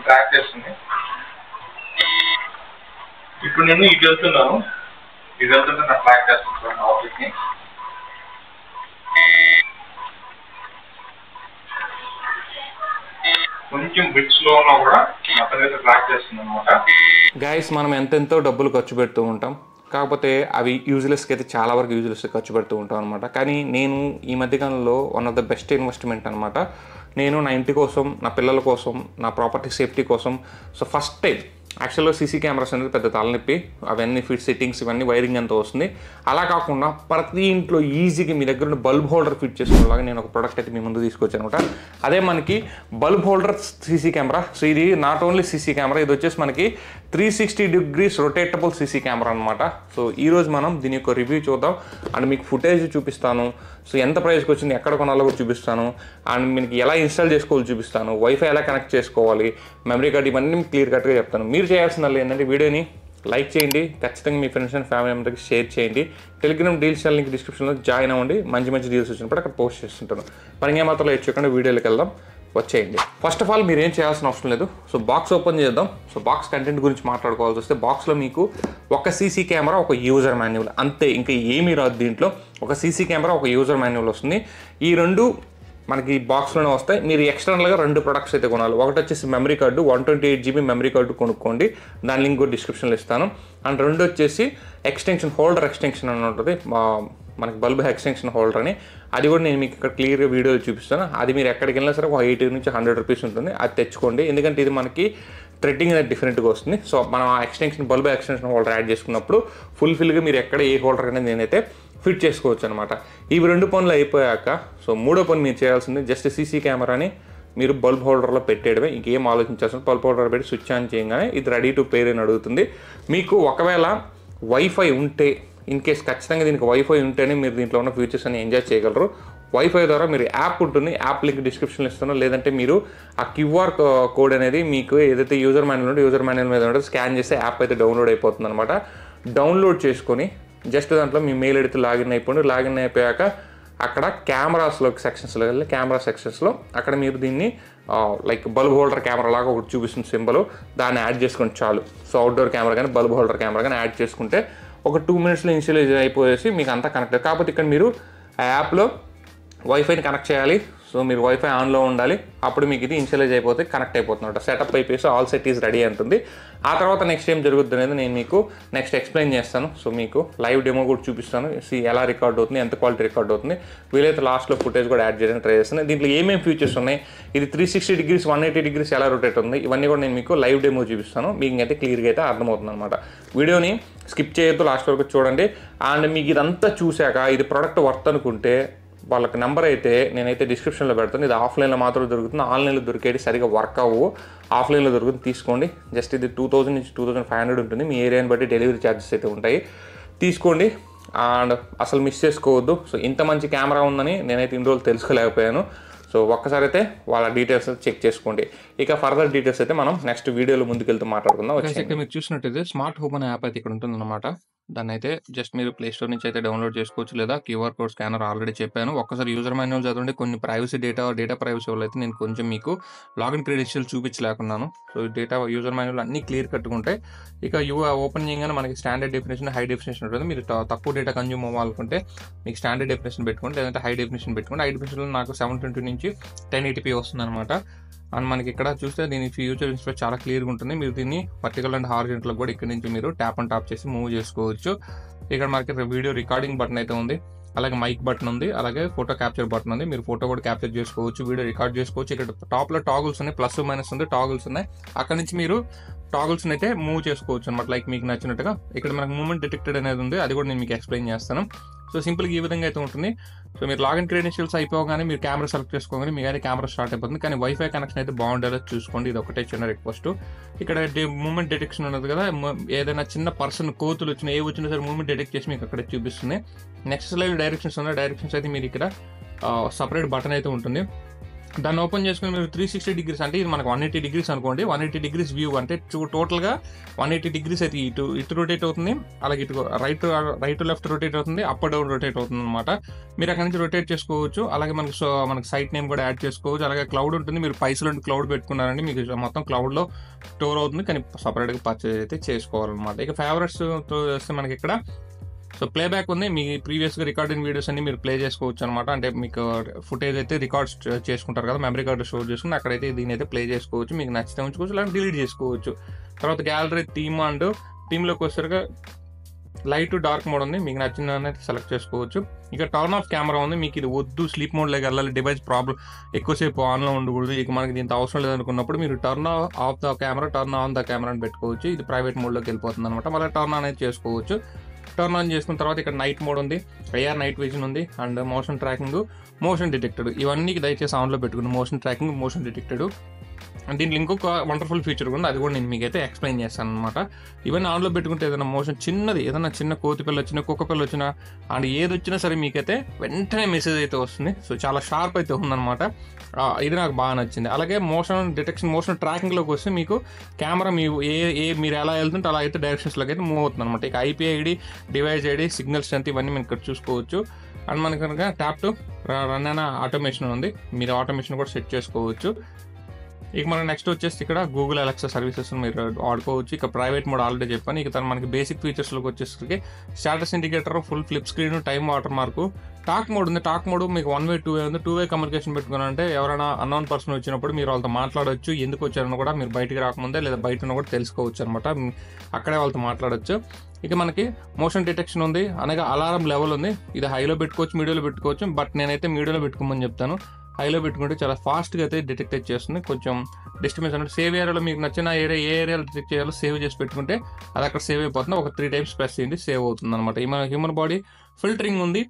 Track చేస్తుంది. ఇప్పుడు నేను ఇటు వెళ్తున్నాను, ఇటు వెళ్తుంటే నా ట్రాక్ చేస్తున్నాను ఆఫీస్ని. కొంచెం బిట్ స్లో ఉన్నా కూడా అతనైతే ట్రాక్ చేస్తుంది అనమాట. గైస్, మనం ఎంతెంతో డబ్బులు ఖర్చు పెడుతూ ఉంటాం, కాకపోతే అవి యూజ్లెస్కి అయితే చాలా వరకు యూజ్లెస్గా ఖర్చు పెడుతూ ఉంటాం అనమాట. కానీ నేను ఈ మధ్యకాలంలో one of the best investment అనమాట. నేను నా ఇంటి కోసం, నా పిల్లల కోసం, నా ప్రాపర్టీ సేఫ్టీ కోసం ఫస్ట్ టైం యాక్చువల్గా సీసీ కెమెరాస్ అనేది పెద్ద తలనొప్పి, అవన్నీ ఫిట్ సెట్టింగ్స్ ఇవన్నీ వైరింగ్ అంతా వస్తుంది. అలా కాకుండా ప్రతి ఇంట్లో ఈజీగా మీ దగ్గర ఉన్న బల్బ్ హోల్డర్ ఫిట్ చేసుకునేలాగా నేను ఒక ప్రోడక్ట్ అయితే మీ ముందు తీసుకొచ్చాను అనమాట. అదే మనకి bulb holder CC camera. So ఇది నాట్ ఓన్లీ సీసీ కెమెరా, ఇది వచ్చేసి మనకి 360 degrees రొటేటబుల్ సీసీ కెమెరా అనమాట. సో ఈరోజు మనం దీని యొక్క రివ్యూ చూద్దాం అండ్ మీకు ఫుటేజ్ చూపిస్తాను. సో ఎంత ప్రైస్కి వచ్చింది, ఎక్కడ కొనాలో కూడా చూపిస్తాను అండ్ మీకు ఎలా ఇన్స్టాల్ చేసుకోవాలో చూపిస్తాను, వైఫై ఎలా కనెక్ట్ చేసుకోవాలి, మెమరీ కార్డ్, ఇవన్నీ క్లియర్ కట్గా చెప్తాను. మీరు చేయాల్సిందల్లా ఏంటంటే వీడియోని లైక్ చేయండి, ఖచ్చితంగా మీ ఫ్రెండ్స్ అండ్ ఫ్యామిలీ మెంబర్కి షేర్ చేయండి. టెలిగ్రామ్ డీల్స్ లింక్ డిస్క్రిప్షన్లో జాయిన్ అవ్వండి, మంచి మంచి డీల్స్ వచ్చినప్పుడు అక్కడ పోస్ట్ చేస్తుంటాను. పని ఏమాత్రం లేట్ చేయకుండా వీడియోలోకి వెళ్దాం, వచ్చేయండి. ఫస్ట్ ఆఫ్ ఆల్ మీరు ఏం చేయాల్సిన అవసరం లేదు. సో బాక్స్ ఓపెన్ చేద్దాం. సో బాక్స్ కంటెంట్ గురించి మాట్లాడుకోవాల్సి వస్తే బాక్స్లో మీకు ఒక సీసీ కెమెరా, ఒక యూజర్ మాన్యువల్, అంతే, ఇంకా ఏమీ రాదు. దీంట్లో ఒక సీసీ కెమెరా, ఒక యూజర్ మాన్యువల్ వస్తుంది. ఈ రెండు మనకి బాక్స్లోనే వస్తాయి. మీరు ఎక్స్టర్నల్గా 2 ప్రొడక్ట్స్ అయితే కొనాలి. ఒకటి వచ్చేసి memory card, 128 GB memory card కొనుక్కోండి, దాని లింక్ కూడా డిస్క్రిప్షన్లో ఇస్తాను. అండ్ రెండు వచ్చేసి ఎక్స్టెన్షన్, హోల్డర్ ఎక్స్టెన్షన్ అని ఉంటుంది, మనకి బల్బ్ ఎక్స్టెన్షన్ హోల్డర్ అని. అది కూడా నేను మీకు ఇక్కడ క్లియర్గా వీడియోలో చూపిస్తాను. అది మీరు ఎక్కడికి వెళ్ళినా సరే ఒక 80 నుంచి 100 రూపీస్ ఉంటుంది, అది తెచ్చుకోండి. ఎందుకంటే ఇది మనకి థ్రెడ్డింగ్ అనేది డిఫరెంట్గా వస్తుంది. సో మనం ఆ extension, bulb extension holder add చేసుకున్నప్పుడు ఫుల్ఫిల్గా మీరు ఎక్కడ ఏ హోల్డర్ అనేది నేనైతే ఫిట్ చేసుకోవచ్చు అనమాట. ఇవి 2 పనులు అయిపోయాక సో 3వ పని మీరు చేయాల్సింది జస్ట్ సీసీ కెమెరాని మీరు బల్బ్ హోల్డర్లో పెట్టేయడమే, ఇంకేం ఆలోచించాల్సింది. బల్బ్ హోల్డర్ పెట్టి స్విచ్ ఆన్ చేయగానే ఇది రెడీ టు పేర్ అని అడుగుతుంది. మీకు ఒకవేళ వైఫై ఉంటే, ఇన్ కేస్ ఖచ్చితంగా దీనికి వైఫై ఉంటేనే మీరు దీంట్లో ఉన్న ఫీచర్స్ అని ఎంజాయ్ చేయగలరు. వైఫై ద్వారా మీరు యాప్ ఉంటుంది, యాప్ లింక్ డిస్క్రిప్షన్లో ఇస్తాను. లేదంటే మీరు ఆ QR కోడ్ అనేది మీకు ఏదైతే యూజర్ మాన్యువల్ ఉంటే యూజర్ మాన్యువల్ మీద ఉంటే స్కాన్ చేస్తే యాప్ అయితే డౌన్లోడ్ అయిపోతుంది అనమాట. డౌన్లోడ్ చేసుకొని జస్ట్ దాంట్లో మీ మెయిల్ ఐడితో లాగిన్ అయిపోండి. లాగిన్ అయిపోయాక అక్కడ కెమెరాస్లోకి సెక్షన్స్లో వెళ్ళి కెమెరా సెక్షన్స్లో అక్కడ మీరు దీన్ని లైక్ బల్బ్ హోల్డర్ కెమెరా లాగా ఒకటి చూపిస్తుంది సింబల్, దాన్ని యాడ్ చేసుకుంటే చాలు. సో అవుట్డోర్ కెమెరా కానీ బల్బ్ హోల్డర్ కెమెరా కానీ యాడ్ చేసుకుంటే ఒక 2 minutesలో ఇన్స్టాలేజ్ అయిపోయేసి మీకు అంతా కనెక్ట్. కాకపోతే ఇక్కడ మీరు ఆ యాప్లో వైఫైని కనెక్ట్ చేయాలి. సో మీరు వైఫై ఆన్లో ఉండాలి, అప్పుడు మీకు ఇది ఇన్స్టాలేజ్ అయిపోతే కనెక్ట్ అయిపోతుంది. సెటప్ అయిపోయి ఆల్ సెట్ ఈజ్ రెడీ అంటుంది. ఆ తర్వాత నెక్స్ట్ ఏం జరుగుతుంది అనేది నేను మీకు నెక్స్ట్ ఎక్స్ప్లెయిన్ చేస్తాను. సో మీకు లైవ్ డెమో కూడా చూపిస్తాను, ఎలా రికార్డ్ అవుతుంది, ఎంత క్వాలిటీ రికార్డ్ అవుతుంది. వీలైతే లాస్ట్లో ఫుటేజ్ కూడా యాడ్ చేయడానికి ట్రై చేస్తాను. దీంట్లో ఏమేమి ఫీచర్స్ ఉన్నాయి, ఇది 360 degrees 180 degrees ఎలా రొటేట్ ఉంది, ఇవన్నీ కూడా నేను మీకు లైవ్ డెమో చూపిస్తాను. మీకు అయితే క్లియర్గా అయితే అర్థమవుతుంది అనమాట. వీడియోని స్కిప్ చేయొద్దు, లాస్ట్ వరకు చూడండి. అండ్ మీకు ఇదంతా చూశాక ఇది ప్రోడక్ట్ వర్త్ అనుకుంటే వాళ్ళకి నెంబర్ అయితే నేనైతే డిస్క్రిప్షన్లో పెడతాను. ఇది ఆఫ్లైన్లో మాత్రమే దొరుకుతుంది, ఆన్లైన్లో దొరికేది సరిగా వర్క్ అవ్వు. ఆఫ్లైన్లో దొరుకుతుంది, తీసుకోండి. జస్ట్ ఇది 2000 నుంచి 2500 ఉంటుంది. మీ ఏరియాని బట్టి డెలివరీ ఛార్జెస్ అయితే ఉంటాయి, తీసుకోండి. అండ్ అసలు మిస్ చేసుకోవద్దు. సో ఇంత మంచి కెమెరా ఉందని నేనైతే ఇన్ని రోజులు తెలుసుకోలేకపోయాను. సో ఒక్కసారి అయితే వాళ్ళ డీటెయిల్స్ చెక్ చేసుకోండి. ఇక ఫర్దర్ డీటెయిల్స్ అయితే మనం నెక్స్ట్ వీడియోలో ముందుకెళ్తూ మాట్లాడుకుందాం. ఇక్కడ మీరు చూసినట్టయితే స్మార్ట్ హోమ్ అనే యాప్ అయితే ఇక్కడ ఉంటుందన్నమాట. దాన్ని అయితే జస్ట్ మీరు ప్లే స్టోర్ నుంచి అయితే డౌన్లోడ్ చేసుకోవచ్చు, లేదా QR కోడ్ స్కానర్ ఆల్రెడీ చెప్పాను. ఒక్కసారి యూజర్ మాన్యువల్ చదవండి. కొన్ని ప్రైవసీ డేటా ప్రైవసీ వల్ల అయితే నేను కొంచెం మీకు లాగిన్ క్రెడెన్షియల్ చూపించలేకున్నాను. సో డేటా యూజర్ మాన్యువల్ అన్ని క్లియర్ కట్టుకుంటాయి. ఇక ఓపెన్ చేయగానే మనకి స్టాండర్డ్ డెఫినేషన్, హై డెఫినేషన్ ఉంటుంది. మీరు తక్కువ డేటా కన్జ్యూమ్ అవ్వాలనుకుంటే మీకు స్టాండర్డ్ డెఫినేషన్ పెట్టుకోండి, లేదంటే హై డెఫినేషన్ పెట్టుకోండి. హై డెఫినేషన్లో నాకు 720 నుంచి 1080p వస్తుంది అనమాట. అండ్ మనకి ఇక్కడ చూస్తే దీని ఫ్యూచర్ ఇంటర్ఫేస్ చాలా క్లియర్గా ఉంటుంది. మీరు దీన్ని వర్టికల్ అండ్ హారిజాంటల్ కూడా ఇక్కడ నుంచి మీరు ట్యాప్ అండ్ టాప్ చేసి మూవ్ చేసుకోవచ్చు. ఇక్కడ మనకి వీడియో రికార్డింగ్ బటన్ అయితే ఉంది, అలాగే మైక్ బటన్ ఉంది, అలాగే ఫోటో క్యాప్చర్ బటన్ ఉంది. మీరు ఫోటో కూడా క్యాప్చర్ చేసుకోవచ్చు, వీడియో రికార్డ్ చేసుకోవచ్చు. ఇక్కడ టాప్లో టాగుల్స్ ఉన్నాయి, ప్లస్ మైనస్ ఉంది, టాగుల్స్ ఉన్నాయి. అక్కడ నుంచి మీరు టాగుల్స్ని అయితే మూవ్ చేసుకోవచ్చు అనమాట, లైక్ మీకు నచ్చినట్టుగా. ఇక్కడ మనకు మూమెంట్ డిటెక్టెడ్ అనేది ఉంది, అది కూడా నేను మీకు ఎక్స్ప్లెయిన్ చేస్తాను. సో సింపుల్గా ఈ విధంగా అయితే ఉంటుంది. సో మీరు లాగిన్ క్రెడెన్షియల్స్ అయిపోగానే మీరు కెమెరా సెలెక్ట్ చేసుకోగానే మీకు అయితే కెమెరా స్టార్ట్ అయిపోతుంది. కానీ వైఫై కనెక్షన్ అయితే బాగుండేలా చూసుకోండి, ఇది ఒకటే చిన్న రిక్వెస్ట్. ఇక్కడ మూమెంట్ డిటెక్షన్ ఉన్నది కదా, ఏదైనా చిన్న పర్సన్ కోతులు వచ్చినా ఏ వచ్చినా సరే మూమెంట్ డిటెక్ట్ చేసి మీకు అక్కడ చూపిస్తుంది. నెక్స్ట్ స్లైడ్ డైరెక్షన్స్ ఉన్నాయి. డైరెక్షన్స్ అయితే మీరు ఇక్కడ సపరేట్ బటన్ అయితే ఉంటుంది. దాన్ని ఓపెన్ చేసుకుని మీరు 360 degrees అంటే ఇది మనకు 180 degrees అనుకోండి. 180 degrees వ్యూ అంటే టోటల్గా 180 degrees అయితే ఇటు రొటేట్ అవుతుంది, అలాగే ఇటు రైట్ లెఫ్ట్ రొటేట్ అవుతుంది, అప్ డౌన్ రొటేట్ అవుతుంది అనమాట. మీరు అక్కడ నుంచి రొటేట్ చేసుకోవచ్చు. అలాగే మనకి సైట్ నేమ్ కూడా యాడ్ చేసుకోవచ్చు. అలాగే క్లౌడ్ ఉంటుంది, మీరు పైసలు క్లౌడ్ పెట్టుకున్నారండి మీకు మొత్తం క్లౌడ్లో స్టోర్ అవుతుంది, కానీ సపరేట్గా పర్చేజ్ అయితే చేసుకోవాలన్నమాట. ఇక ఫేవరెట్స్ వస్తే మనకి ఇక్కడ సో ప్లేబ్యాక్ ఉంది, మీ ప్రీవియస్గా రికార్డింగ్ వీడియోస్ అన్ని మీరు ప్లే చేసుకోవచ్చు అనమాట. అంటే మీకు ఫుటేజ్ అయితే రికార్డ్స్ చేసుకుంటారు కదా, మెమరీ కార్డు స్టోర్ చేసుకుని అక్కడైతే దీని అయితే ప్లే చేసుకోవచ్చు. మీకు నచ్చితే ఉంచుకోవచ్చు, లేదా డిలీట్ చేసుకోవచ్చు. తర్వాత గ్యాలరీ థీమ్ అండ్ థీమ్లోకి వచ్చేసరికి లైట్ డార్క్ మోడ్ ఉంది, మీకు నచ్చిన అయితే సెలెక్ట్ చేసుకోవచ్చు. ఇక టర్న్ ఆఫ్ కెమెరా ఉంది, మీకు ఇది వద్దు స్లీప్ మోడ్లోకి వెళ్ళాలి, డివైస్ ప్రాబ్లం ఎక్కువసేపు ఆన్లో ఉండకూడదు, ఇక మనకి దీంతో అవసరం లేదనుకున్నప్పుడు మీరు turn off the camera, turn on the camera అని పెట్టుకోవచ్చు. ఇది ప్రైవేట్ మోడ్లోకి వెళ్ళిపోతుంది అనమాట. మళ్ళీ టర్న్ ఆన్ అయితే చేసుకోవచ్చు. టర్న్ ఆన్ చేసుకున్న తర్వాత ఇక్కడ నైట్ మోడ్ ఉంది, ఐఆర్ నైట్ విజన్ ఉంది, and motion tracking, motion detected, ఇవన్నీ దయచేసి ఆన్లో పెట్టుకుని motion tracking, motion detected. And దీంట్లో ఇంకొక వండర్ఫుల్ ఫీచర్ ఉంది, అది కూడా నేను మీకు అయితే ఎక్స్ప్లెయిన్ చేస్తాను అనమాట. ఇవన్నీ ఆన్లో పెట్టుకుంటే ఏదైనా మోషన్ ఏదైనా చిన్న కోతి పిల్ల వచ్చినా, కుక్క పిల్ల వచ్చినా, అండ్ ఏది వచ్చినా సరే మీకైతే వెంటనే మెసేజ్ అయితే వస్తుంది. సో చాలా షార్ప్ అయితే ఉందన్నమాట. ఇది నాకు బాగా నచ్చింది. అలాగే మోషన్ డిటెక్షన్, మోషన్ ట్రాకింగ్లోకి వస్తే మీకు కెమెరా మీరు ఎలా వెళ్తుంటే అలా అయితే డైరెక్షన్స్లోకి అయితే మూవ్ అవుతుంది అనమాట. ఇక IP ID, device ID, signal strength ఇవన్నీ మనం ఇక్కడ చూసుకోవచ్చు. అండ్ మనకి కనుక ట్యాప్ టు రన్ అయిన ఆటోమేషన్ ఉంది, మీరు ఆటోమేషన్ కూడా సెట్ చేసుకోవచ్చు. ఇక మనం నెక్స్ట్ వచ్చేసి ఇక్కడ గూగుల్ అలెక్సా సర్వీసెస్ మీరు వాడుకోవచ్చు. ఇక ప్రైవేట్ మోడ్ ఆల్రెడీ చెప్పాను. ఇక మనకి బేసిక్ ఫీచర్స్లోకి వచ్చేసరికి status indicator, full flip screen, time water mark, talk mode ఉంది. టాక్ మోడ్ మీకు 1 way 2 way ఉంది. 2 way కమ్యూనికేషన్ పెట్టుకున్నారంటే ఎవరైనా అన్నోన్ పర్సన్ వచ్చినప్పుడు మీరు వాళ్ళతో మాట్లాడవచ్చు, ఎందుకు వచ్చారని కూడా మీరు బయటికి రాకముందే లేదా బయట కూడా తెలుసుకోవచ్చు అనమాట, అక్కడే వాళ్ళతో మాట్లాడచ్చు. ఇక మనకి మోషన్ డిటెక్షన్ ఉంది, అనగా అలారం లెవెల్ ఉంది. ఇది హైలో పెట్టుకోవచ్చు, మీడియోలో పెట్టుకోవచ్చు, బట్ నేనైతే మీడియోలో పెట్టుకోమని చెప్తాను. హైలో పెట్టుకుంటే చాలా ఫాస్ట్గా అయితే డిటెక్ట్ చేస్తుంది. కొంచెం డిస్టర్బెన్స్ అంటే సేవ్ ఏరియాలో మీకు నచ్చిన ఏ ఏరియాలో డిటెక్ట్ చేయాలో సేవ్ చేసి పెట్టుకుంటే అది అక్కడ సేవ్ అయిపోతుంది. ఒక 3 times ప్రెస్ చేయండి, సేవ్ అవుతుంది అనమాట. హ్యూమన్ బాడీ ఫిల్టరింగ్ ఉంది,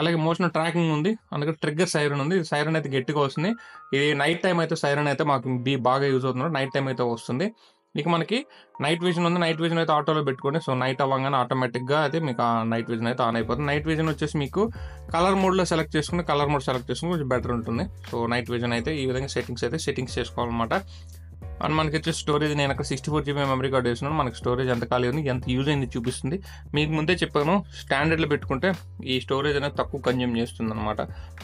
అలాగే మోషన్ ట్రాకింగ్ ఉంది, అందుకే ట్రిగ్గర్ సైరన్ ఉంది. సైరన్ అయితే గట్టిగా వస్తుంది. ఇది నైట్ టైం అయితే సైరన్ అయితే మాకు బాగా యూజ్ అవుతుంది, నైట్ టైం అయితే వస్తుంది. ఇక మనకి నైట్ విజన్ ఉంది. నైట్ విజన్ అయితే ఆటోలో పెట్టుకోండి. సో నైట్ అవ్వగానే ఆటోమేటిక్గా అయితే మీకు ఆ నైట్ విజన్ అయితే ఆన్ అయిపోతుంది. నైట్ విజన్ వచ్చేసి మీకు కలర్ మోడ్లో సెలెక్ట్ చేసుకుని కొంచెం బెటర్ ఉంటుంది. సో నైట్ విజన్ అయితే ఈ విధంగా సెట్టింగ్స్ చేసుకోవాలన్నమాట. అండ్ మనకి వచ్చే స్టోరేజ్, నేను అక్కడ 64 GB మెమరీ కార్డు వేస్తున్నాను. మనకి స్టోరేజ్ ఎంత ఖాళీ ఉంది, ఎంత యూజ్ అయింది చూపిస్తుంది. మీకు ముందే చెప్పాను, స్టాండర్డ్లో పెట్టుకుంటే ఈ స్టోరేజ్ అనేది తక్కువ కన్జ్యూమ్ చేస్తుంది అనమాట.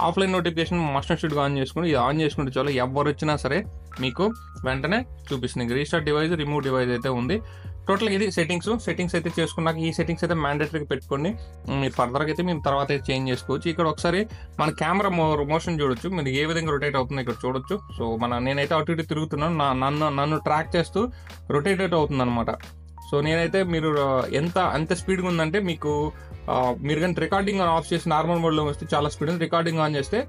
ఆఫ్లైన్ నోటిఫికేషన్ మస్ట్ అండ్ షుడ్గా ఆన్ చేసుకుని, ఇది ఆన్ చేసుకుంటే చాలు ఎవరు వచ్చినా సరే మీకు వెంటనే చూపిస్తుంది. రీస్టార్ట్ డివైస్, రిమూవ్ డివైస్ అయితే ఉంది. టోటల్గా ఇది సెట్టింగ్స్ అయితే చేసుకున్నాక ఈ సెట్టింగ్స్ అయితే మ్యాండేటరీగా పెట్టుకోండి. మీరు ఫర్దర్గా అయితే మీరు తర్వాత అయితే చేంజ్ చేసుకోవచ్చు. ఇక్కడ ఒకసారి మన కెమెరా మోషన్ చూడొచ్చు, మీరు ఏ విధంగా రొటేట్ అవుతుందో ఇక్కడ చూడొచ్చు. సో నేనైతే అటు ఇటు తిరుగుతున్నాను, నన్ను ట్రాక్ చేస్తూ రొటేట్ అవుతుంది అనమాట. సో నేనైతే మీరు ఎంత స్పీడ్గా ఉందంటే మీకు మీరు కానీ రికార్డింగ్ ఆఫ్ చేసి నార్మల్ మోడ్లో వస్తే చాలా స్పీడ్ ఉంది, రికార్డింగ్ ఆన్ చేస్తే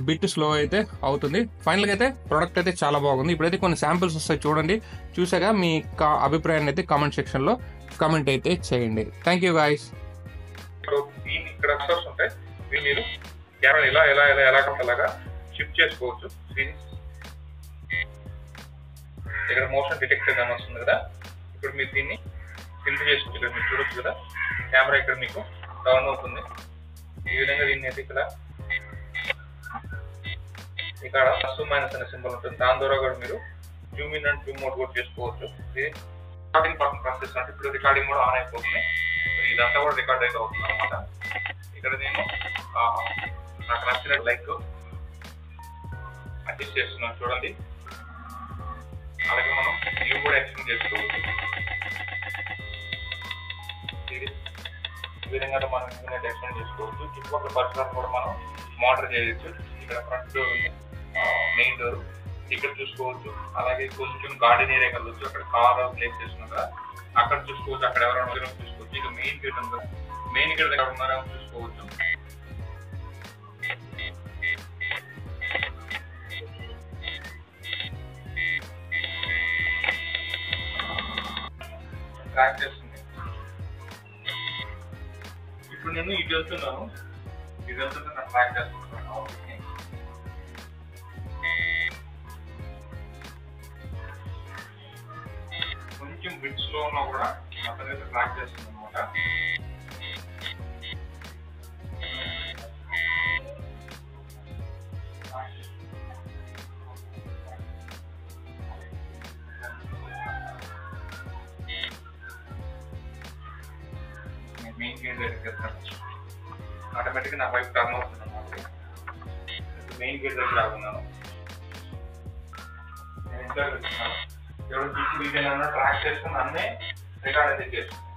బిట్ స్లో అయితే అవుతుంది. ఫైనల్గా అయితే ప్రోడక్ట్ అయితే చాలా బాగుంది. ఇప్పుడైతే కొన్ని శాంపిల్స్ వస్తాయి, చూడండి. చూసాక మీ అభిప్రాయాన్ని అయితే కామెంట్ సెక్షన్లో కామెంట్ అయితే చేయండి. Thank you guys. ఇక్కడ ఉంటాయి, మీరు కెమెరా ఎలాగా షిఫ్ట్ చేసుకోవచ్చు. ఇక్కడ మోషన్ డిటెక్టర్ అని వస్తుంది కదా, ఇప్పుడు మీరు దీన్ని ఫిల్టర్ చేసుకోవచ్చు. ఇక్కడ మీరు చూడొచ్చు కదా, కెమెరా ఇక్కడ మీకు టర్న్ అవుతుంది. ఈ విధంగా దీన్ని అయితే ఇక్కడ ప్లస్ మైనస్ అనే సింబల్ ఉంటుంది, దాని ద్వారా కూడా మీరు Zoom in and Zoom out కూడా చేసుకోవచ్చు. ఇది రికార్డింగ్ ప్రాసెస్ అంటే ఇప్పుడు రికార్డింగ్ కూడా ఆన్ అయిపోతుంది. ఇదంతా కూడా రికార్డ్ అయితే అవుతుంది అనమాట. ఇక్కడ నేను నాకు నచ్చిన లైక్ అడ్జస్ట్ చేస్తున్నాను, చూడండి. అలాగే మనం వ్యూ కూడా ఎక్స్టెండ్ చేసుకోవచ్చు. ఈ విధంగా మనం ఎక్స్టెండ్ చేసుకోవచ్చు. చుట్టుపక్కల పరిసరాలు కూడా మనం మానిటర్ చేయొచ్చు. ఇక్కడ ఫ్రంట్ డోర్ ఉంది, మెయిన్ డోర్ ఇక్కడ చూసుకోవచ్చు. అలాగే కొంచెం గార్డెన్ ఏరియా వెళ్ళొచ్చు, అక్కడ కార్ ప్లేస్ చేసుకున్నాం కదా అక్కడ చూసుకోవచ్చు. అక్కడ ఎవరైనా చూసుకోవచ్చు. ఇక మెయిన్ గేట్ ఉంది, మెయిన్ గేట్ దగ్గర ఉన్నారో చూసుకోవచ్చు. ట్రాక్ చేస్తుంది. ఇప్పుడు నేను ఇటు వెళ్తున్నాను, నా ట్రాక్ చేస్తున్నాను. కొంచెం బిట్స్ లో ఉన్నా కూడా అతనైతే ట్రాక్ చేస్తుంది అనమాట. మెయిన్ గేట్ దగ్గరికి వెళ్తాను. ఆటోమేటిక్గా నా వైపు టర్న్ అవుతుంది అన్నమాట. మెయిన్ గేట్ దగ్గర ఆగున్నాను. నేను ఇంటర్వ్యూ వచ్చినాను. ఎవరు తీసి వీడియో ట్రాక్ చేసుకుని అన్నీ రికార్డ్ అయితే చేస్తాను.